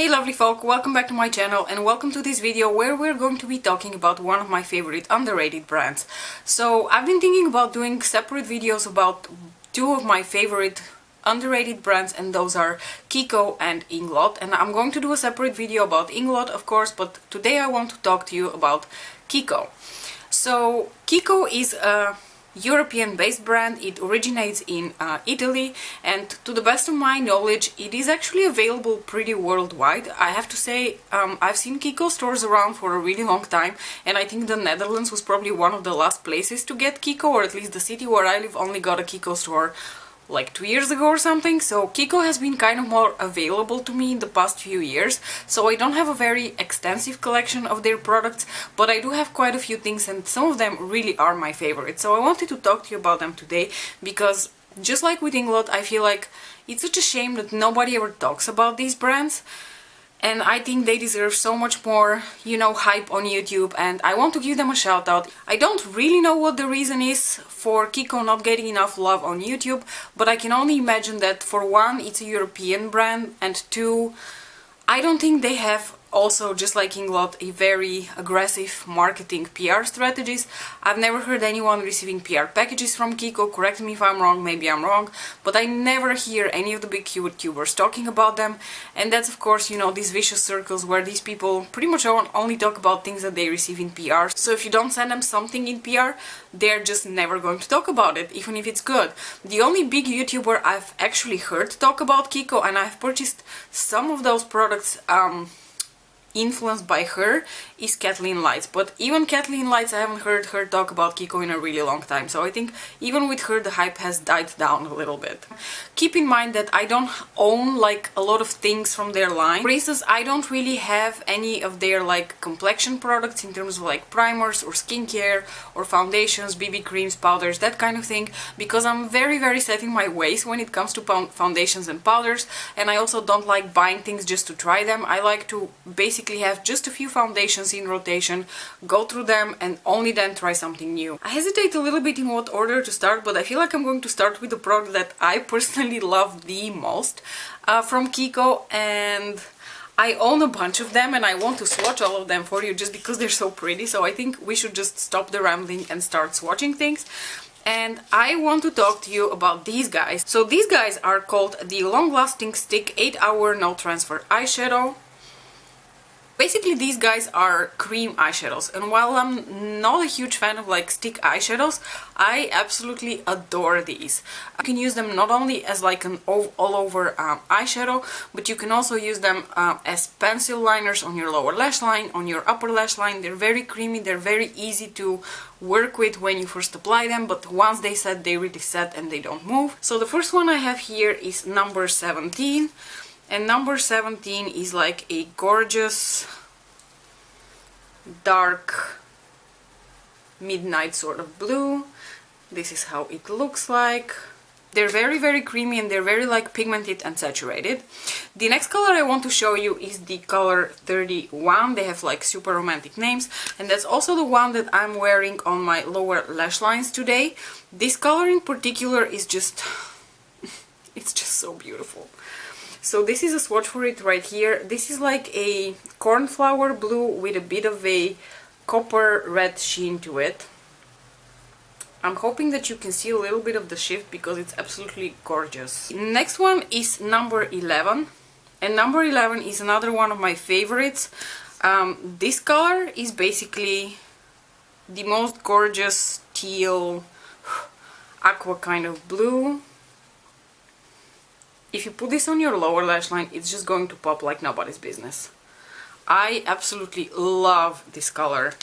Hey lovely folk, welcome back to my channel and welcome to this video where we're going to be talking about one of my favorite underrated brands. So I've been thinking about doing separate videos about two of my favorite underrated brands, and those are KIKO and Inglot, and I'm going to do a separate video about Inglot of course, but today I want to talk to you about KIKO. So KIKO is a European-based brand. It originates in Italy, and to the best of my knowledge it is actually available pretty worldwide. I have to say, I've seen KIKO stores around for a really long time, and I think the Netherlands was probably one of the last places to get KIKO, or at least the city where I live only got a KIKO store like 2 years ago or something. So KIKO has been kind of more available to me in the past few years, so I don't have a very extensive collection of their products, but I do have quite a few things, and some of them really are my favorite. So I wanted to talk to you about them today because, just like with Inglot, I feel like it's such a shame that nobody ever talks about these brands. And I think they deserve so much more, you know, hype on YouTube, and I want to give them a shout out. I don't really know what the reason is for KIKO not getting enough love on YouTube, but I can only imagine that for one, it's a European brand, and two, I don't think they have also, just like Inglot, a very aggressive marketing PR strategies. I've never heard anyone receiving PR packages from KIKO, correct me if I'm wrong, maybe I'm wrong, but I never hear any of the big YouTubers talking about them, and that's of course, you know, these vicious circles where these people pretty much only talk about things that they receive in PR. So if you don't send them something in PR, they're just never going to talk about it, even if it's good. The only big YouTuber I've actually heard talk about KIKO, and I've purchased some of those products influenced by her, is Kathleen Lights, but even Kathleen Lights, I haven't heard her talk about KIKO in a really long time, so I think even with her the hype has died down a little bit. Keep in mind that I don't own like a lot of things from their line. For instance, I don't really have any of their like complexion products in terms of like primers or skincare or foundations, BB creams, powders, that kind of thing, because I'm very set in my ways when it comes to foundations and powders, and I also don't like buying things just to try them. I like to basically have just a few foundations in rotation, go through them, and only then try something new. I hesitate a little bit in what order to start, but I feel like I'm going to start with the product that I personally love the most from KIKO, and I own a bunch of them and I want to swatch all of them for you just because they're so pretty, so I think we should just stop the rambling and start swatching things. And I want to talk to you about these guys. So these guys are called the Long Lasting Stick 8-Hour No Transfer Eyeshadow. Basically these guys are cream eyeshadows, and while I'm not a huge fan of like stick eyeshadows, I absolutely adore these. You can use them not only as like an all-over eyeshadow, but you can also use them as pencil liners on your lower lash line, on your upper lash line. They're very creamy, they're very easy to work with when you first apply them, but once they set, they really set and they don't move. So the first one I have here is number 17. And number 17 is like a gorgeous dark midnight sort of blue. This is how it looks like. They're very creamy and they're very like pigmented and saturated. The next color I want to show you is the color 31. They have like super romantic names, and that's also the one that I'm wearing on my lower lash lines today. This color in particular is just it's just so beautiful. So this is a swatch for it right here. This is like a cornflower blue with a bit of a copper red sheen to it. I'm hoping that you can see a little bit of the shift because it's absolutely gorgeous. Next one is number 11. And number 11 is another one of my favorites. This color is basically the most gorgeous teal aqua kind of blue. If you put this on your lower lash line, it's just going to pop like nobody's business. I absolutely love this color.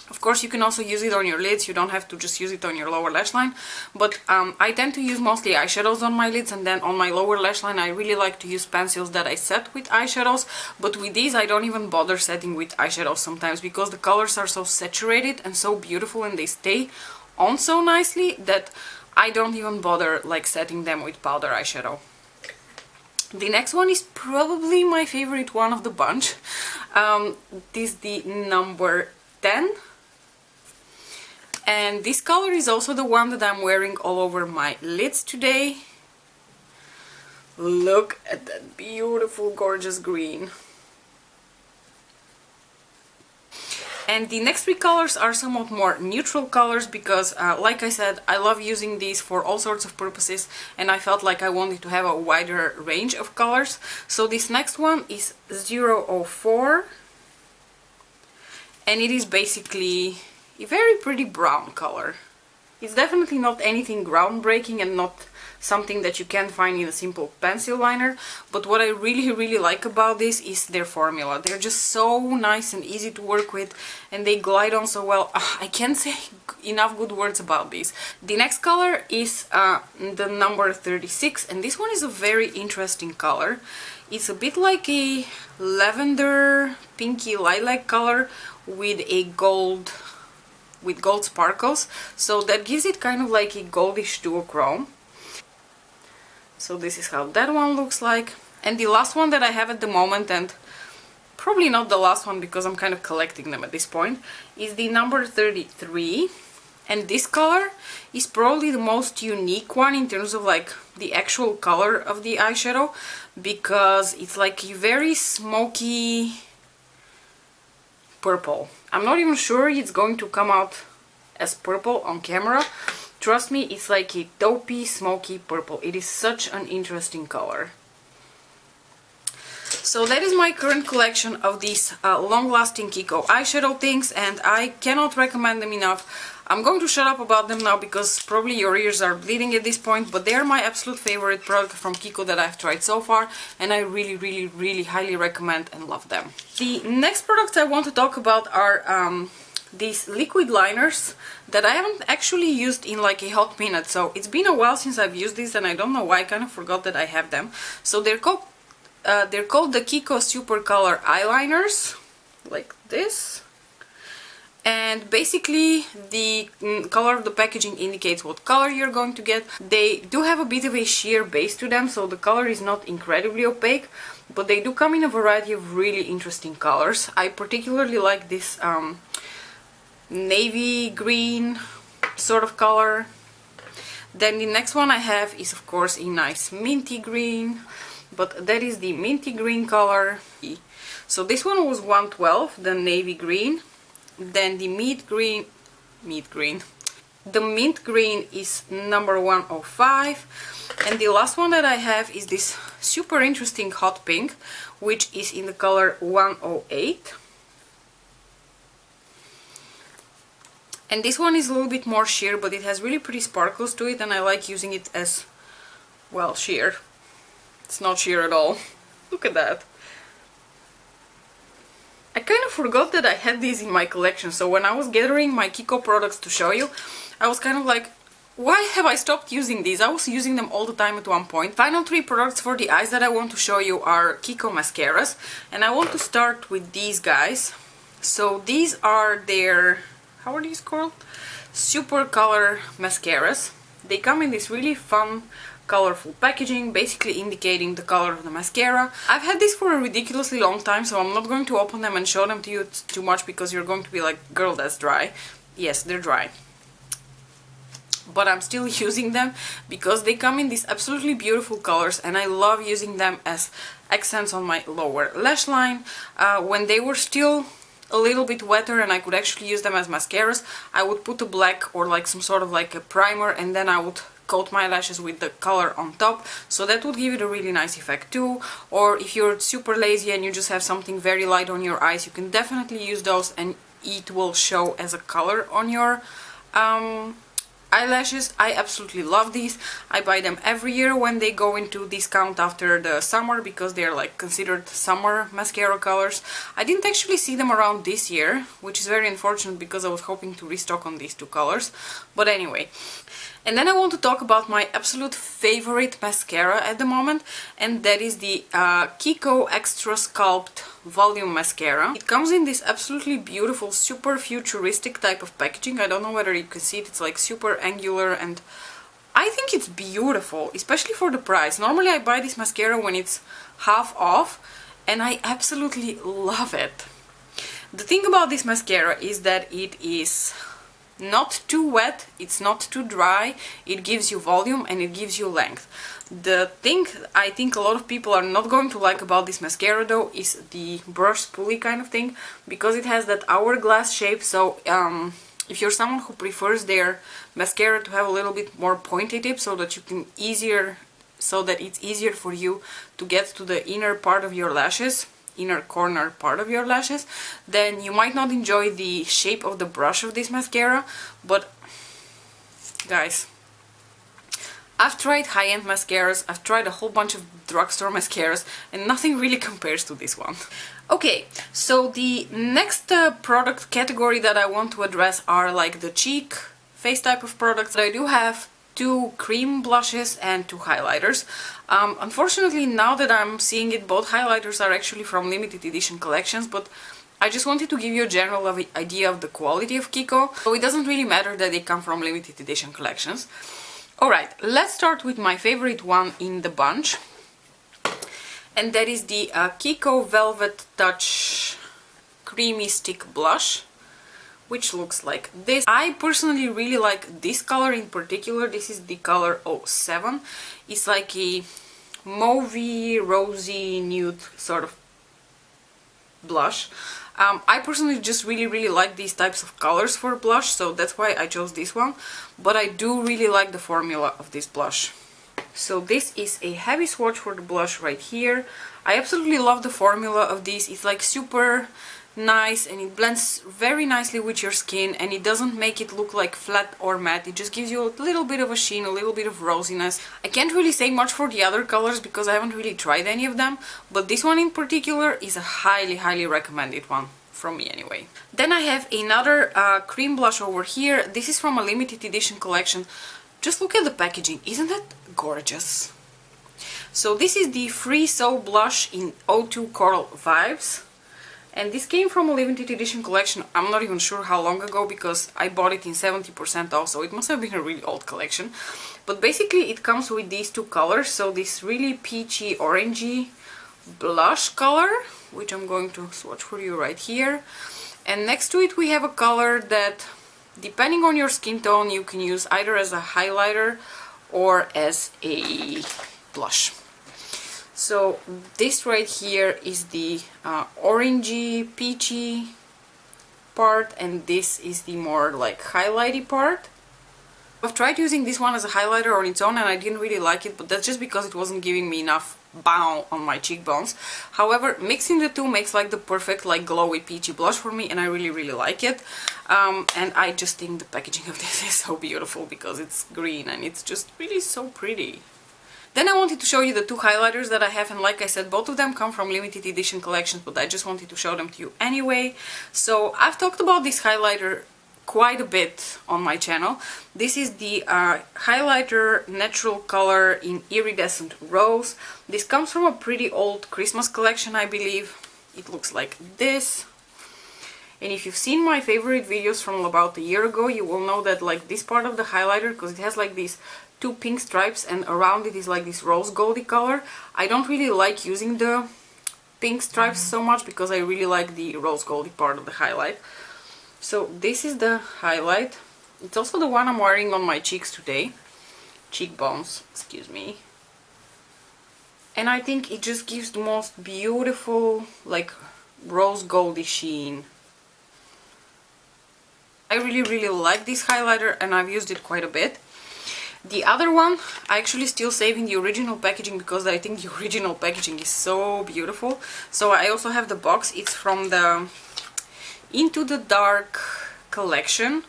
Of course, you can also use it on your lids. You don't have to just use it on your lower lash line. But I tend to use mostly eyeshadows on my lids, and then on my lower lash line I really like to use pencils that I set with eyeshadows. But with these I don't even bother setting with eyeshadows sometimes, because the colors are so saturated and so beautiful and they stay on so nicely that I don't even bother like setting them with powder eyeshadow. The next one is probably my favorite one of the bunch. This is the number 10. And this color is also the one that I'm wearing all over my lids today. Look at that beautiful, gorgeous green. And the next three colors are somewhat more neutral colors because, like I said, I love using these for all sorts of purposes, and I felt like I wanted to have a wider range of colors. So this next one is 004, and it is basically a very pretty brown color. It's definitely not anything groundbreaking and not something that you can find in a simple pencil liner, but what I really like about this is their formula. They're just so nice and easy to work with, and they glide on so well. I can't say enough good words about these. The next color is the number 36, and this one is a very interesting color. It's a bit like a lavender pinky lilac color with a gold sparkles, so that gives it kind of like a goldish duochrome. So this is how that one looks like. And the last one that I have at the moment, and probably not the last one because I'm kind of collecting them at this point, is the number 33. And this color is probably the most unique one in terms of like the actual color of the eyeshadow, because it's like a very smoky purple. I'm not even sure it's going to come out as purple on camera. Trust me, it's like a taupey, smoky purple. It is such an interesting color. So that is my current collection of these long-lasting KIKO eyeshadow things, and I cannot recommend them enough. I'm going to shut up about them now because probably your ears are bleeding at this point, but they are my absolute favorite product from KIKO that I've tried so far, and I really highly recommend and love them. The next products I want to talk about are these liquid liners that I haven't actually used in like a hot minute. So it's been a while since I've used these, and I don't know why, I kind of forgot that I have them. So they're called the KIKO Super Colour eyeliners, like this. And basically the color of the packaging indicates what color you're going to get. They do have a bit of a sheer base to them, so the color is not incredibly opaque, but they do come in a variety of really interesting colors. I particularly like this navy green sort of color. Then the next one I have is of course a nice minty green, but that is the minty green color. So this one was 112, the navy green. Then the the mint green is number 105, and the last one that I have is this super interesting hot pink, which is in the color 108. And this one is a little bit more sheer, but it has really pretty sparkles to it, and I like using it as, well, sheer. It's not sheer at all. Look at that. I kind of forgot that I had these in my collection, so when I was gathering my KIKO products to show you, I was kind of like, why have I stopped using these? I was using them all the time at one point. Final three products for the eyes that I want to show you are KIKO mascaras, and I want to start with these guys. So these are their, how are these called? Super Colour mascaras. They come in this really fun, colorful packaging, basically indicating the color of the mascara. I've had this for a ridiculously long time, so I'm not going to open them and show them to you too much because you're going to be like, girl, that's dry. Yes, they're dry. But I'm still using them because they come in these absolutely beautiful colors, and I love using them as accents on my lower lash line. When they were still a little bit wetter and I could actually use them as mascaras, I would put a black or like some sort of like a primer, and then I would coat my lashes with the color on top, so that would give it a really nice effect too. Or if you're super lazy and you just have something very light on your eyes, you can definitely use those and it will show as a color on your eyelashes. I absolutely love these. I buy them every year when they go into discount after the summer because they're like considered summer mascara colors. I didn't actually see them around this year, which is very unfortunate because I was hoping to restock on these two colors. But anyway. And then I want to talk about my absolute favorite mascara at the moment, and that is the KIKO Extrasculpt Volume Mascara. It comes in this absolutely beautiful, super futuristic type of packaging. I don't know whether you can see it, it's like super angular, and I think it's beautiful, especially for the price. Normally I buy this mascara when it's half off, and I absolutely love it. The thing about this mascara is that it is not too wet, it's not too dry, it gives you volume and it gives you length. The thing I think a lot of people are not going to like about this mascara though is the brush spoolie kind of thing, because it has that hourglass shape. So if you're someone who prefers their mascara to have a little bit more pointy tip so that it's easier for you to get to the inner part of your lashes, inner corner part of your lashes, then you might not enjoy the shape of the brush of this mascara. But guys, I've tried high-end mascaras, I've tried a whole bunch of drugstore mascaras, and nothing really compares to this one. Okay, so the next product category that I want to address are like the cheek face type of products. I do have 2 cream blushes and 2 highlighters. Unfortunately, now that I'm seeing it, both highlighters are actually from limited edition collections, but I just wanted to give you a general idea of the quality of KIKO, so it doesn't really matter that they come from limited edition collections. Alright, let's start with my favorite one in the bunch, and that is the KIKO Velvet Touch Creamy Stick Blush, which looks like this. I personally really like this color in particular. This is the color 07. It's like a mauvey, rosy, nude sort of blush. I personally just really like these types of colors for blush, so that's why I chose this one. But I do really like the formula of this blush. So this is a heavy swatch for the blush right here. I absolutely love the formula of this. It's like super nice and it blends very nicely with your skin, and it doesn't make it look like flat or matte. It just gives you a little bit of a sheen, a little bit of rosiness. I can't really say much for the other colors because I haven't really tried any of them, but this one in particular is a highly recommended one from me anyway. Then I have another cream blush over here. This is from a limited edition collection. Just look at the packaging, isn't that gorgeous? So this is the Free Soul blush in 02 Coral Vibes. And this came from a limited edition collection. I'm not even sure how long ago because I bought it in 70% off, so it must have been a really old collection. But basically it comes with these 2 colors. So this really peachy orangey blush color, which I'm going to swatch for you right here. And next to it we have a color that, depending on your skin tone, you can use either as a highlighter or as a blush. So this right here is the orangey, peachy part, and this is the more like highlighty part. I've tried using this one as a highlighter on its own and I didn't really like it, but that's just because it wasn't giving me enough bow on my cheekbones. However, mixing the two makes like the perfect like glowy peachy blush for me, and I really like it. And I just think the packaging of this is so beautiful because it's green and it's just really so pretty. Then I wanted to show you the 2 highlighters that I have, and like I said, both of them come from limited edition collections, but I just wanted to show them to you anyway. So I've talked about this highlighter quite a bit on my channel. This is the highlighter natural color in Iridescent Rose. This comes from a pretty old Christmas collection, I believe. It looks like this. And if you've seen my favorite videos from about a year ago, you will know that like this part of the highlighter, because it has like these 2 pink stripes and around it is like this rose goldy color. I don't really like using the pink stripes so much because I really like the rose goldy part of the highlight. So this is the highlight. It's also the one I'm wearing on my cheeks today. Cheekbones, excuse me. And I think it just gives the most beautiful like rose goldy sheen. I really like this highlighter and I've used it quite a bit. The other one, I actually still saving the original packaging because I think the original packaging is so beautiful. So I also have the box. It's from the Into the Dark collection,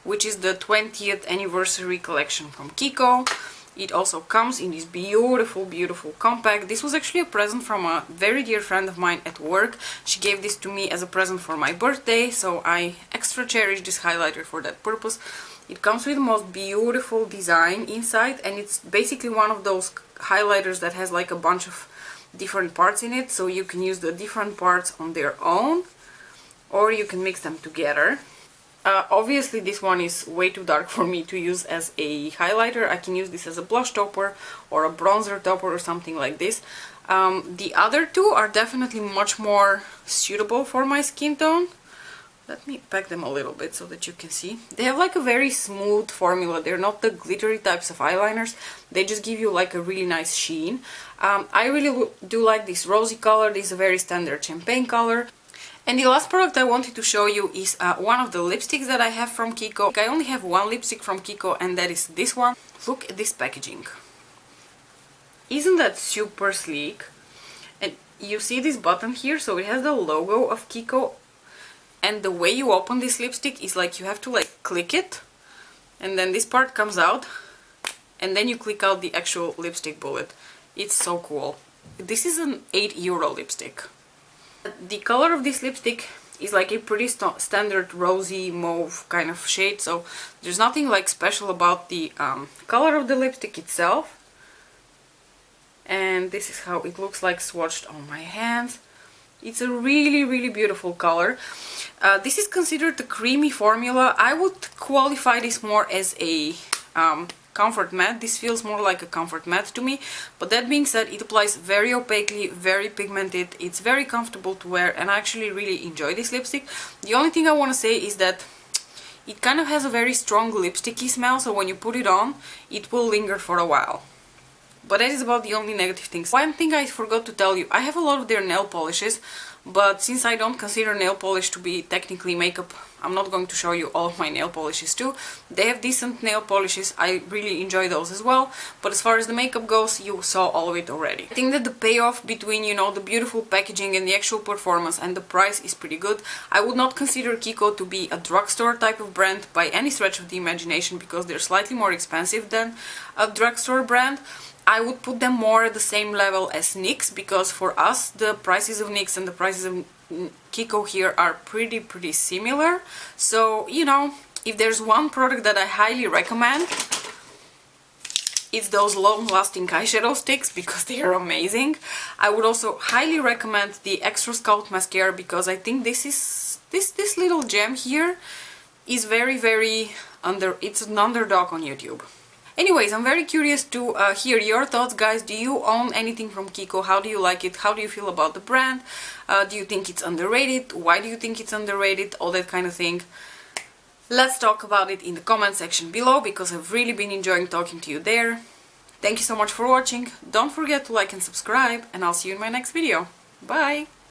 which is the 20th anniversary collection from KIKO. It also comes in this beautiful compact. This was actually a present from a very dear friend of mine at work. She gave this to me as a present for my birthday, so I extra cherish this highlighter for that purpose. It comes with the most beautiful design inside, and it's basically one of those highlighters that has like a bunch of different parts in it, so you can use the different parts on their own or you can mix them together. Obviously this one is way too dark for me to use as a highlighter. I can use this as a blush topper or a bronzer topper or something like this. The other two are definitely much more suitable for my skin tone. Let me pack them a little bit so that you can see. They have like a very smooth formula. They're not the glittery types of eyeliners. They just give you like a really nice sheen. I really do like this rosy color. This is a very standard champagne color. And the last product I wanted to show you is one of the lipsticks that I have from KIKO. I only have one lipstick from KIKO, and that is this one. Look at this packaging. Isn't that super sleek? And you see this button here, so it has the logo of KIKO. And the way you open this lipstick is like you have to like click it, and then this part comes out, and then you click out the actual lipstick bullet. It's so cool. This is an €8 lipstick. The color of this lipstick is like a pretty standard rosy mauve kind of shade, so there's nothing like special about the color of the lipstick itself. And this is how it looks like swatched on my hands. It's a really beautiful color. This is considered a creamy formula. I would qualify this more as a comfort matte. This feels more like a comfort matte to me, but that being said, it applies very opaquely, very pigmented. It's very comfortable to wear, and I actually really enjoy this lipstick. The only thing I want to say is that it kind of has a very strong lipsticky smell, so when you put it on, it will linger for a while. But that is about the only negative things. One thing I forgot to tell you, I have a lot of their nail polishes, but since I don't consider nail polish to be technically makeup, I'm not going to show you all of my nail polishes too. They have decent nail polishes, I really enjoy those as well, but as far as the makeup goes, you saw all of it already. I think that the payoff between, you know, the beautiful packaging and the actual performance and the price is pretty good. I would not consider KIKO to be a drugstore type of brand by any stretch of the imagination, because they're slightly more expensive than a drugstore brand. I would put them more at the same level as NYX, because for us the prices of NYX and the prices of KIKO here are pretty similar. So, you know, if there's one product that I highly recommend, it's those long-lasting eyeshadow sticks, because they are amazing. I would also highly recommend the Extrasculpt mascara, because I think this little gem here is very it's an underdog on YouTube. Anyways, I'm very curious to hear your thoughts, guys. Do you own anything from KIKO? How do you like it? How do you feel about the brand? Do you think it's underrated? Why do you think it's underrated? All that kind of thing. Let's talk about it in the comment section below, because I've really been enjoying talking to you there. Thank you so much for watching. Don't forget to like and subscribe, and I'll see you in my next video. Bye!